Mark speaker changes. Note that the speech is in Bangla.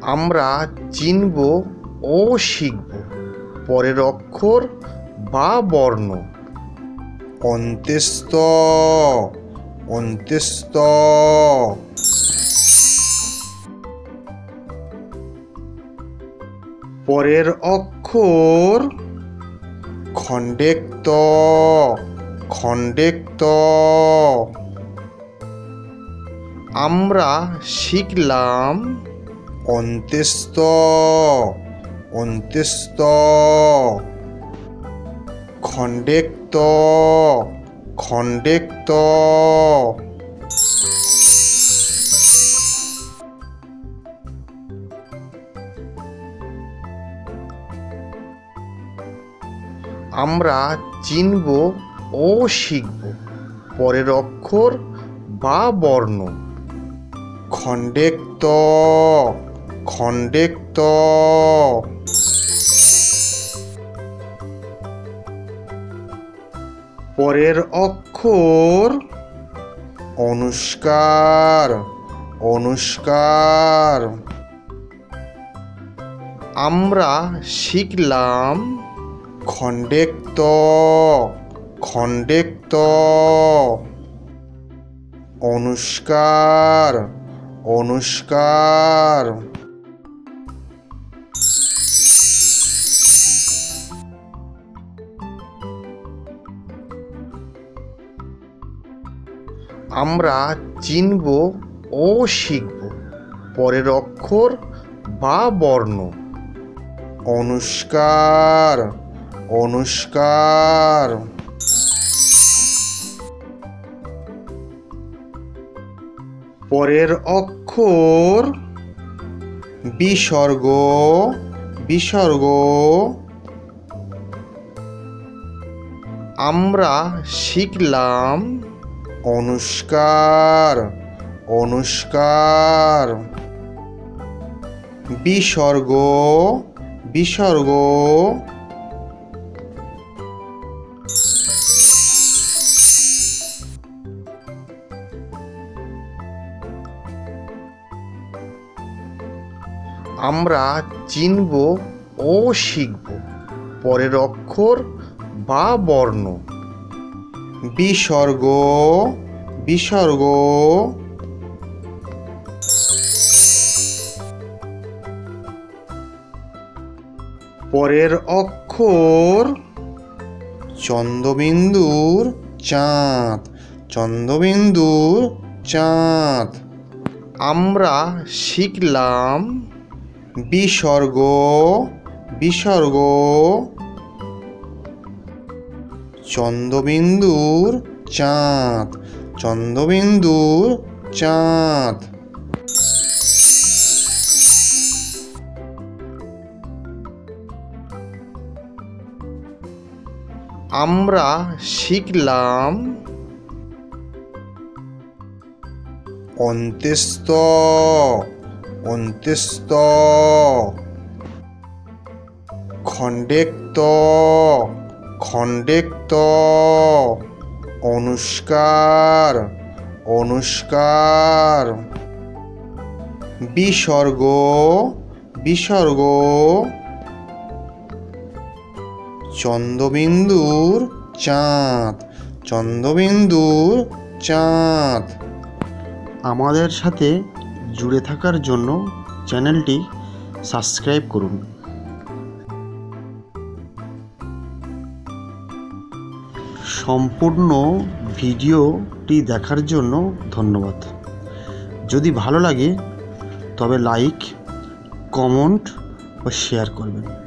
Speaker 1: আমরা চিনব ও শিখব পরের অক্ষর বা বর্ণ। অন্ত্যেস্ত অন্ত্যেস্ত। পরের অক্ষর খণ্ডেক্ত খণ্ডেক্ত। আমরা শিখলাম অন্ত্যেস্ত অন্ত্যেস্ত, খণ্ডেক্ত খণ্ডেক্ত। আমরা চিনব ও শিখব পরের অক্ষর বা বর্ণ। খণ্ডেক্ত খণ্ডেক্ত। পরের অক্ষর অনুষ্কার অনুষ্কার। আমরা শিখলাম খণ্ডেক্ত খণ্ডেক্ত, অনুষ্কার অনুষ্কার। আমরা চিনব ও শিখব পরের অক্ষর বা বর্ণ। অনুষ্কার অনুষ্কার। পরের অক্ষর বিসর্গ বিসর্গ। আমরা শিখলাম অনুষ্কার অনুষ্কার, বিসর্গ বিসর্গ। আমরা চিনব ও শিখব পরের অক্ষর বা বর্ণ। বিসর্গ বিসর্গ। পরের অক্ষর চন্দ্রবিন্দুর চাঁদ চন্দ্রবিন্দুর চাঁদ। আমরা শিখলাম বিসর্গ বিসর্গ, চন্দ্রবিন্দুর চাঁদ চন্দ্রবিন্দুর চাঁদ। আমরা শিখলাম অন্ত্যেস্ত অন্ত্যেস্ত, খণ্ডেক্ত খণ্ডেক্ত, অনুষ্কার অনুষ্কার, বিসর্গ বিসর্গ, চন্দ্রবিন্দুর চাঁদ চন্দ্রবিন্দুর চাঁদ। আমাদের সাথে জুড়ে থাকার জন্য চ্যানেলটি সাবস্ক্রাইব করুন। সম্পূর্ণ ভিডিওটি দেখার জন্য ধন্যবাদ। যদি ভালো লাগে তবে লাইক, কমেন্ট ও শেয়ার করবেন।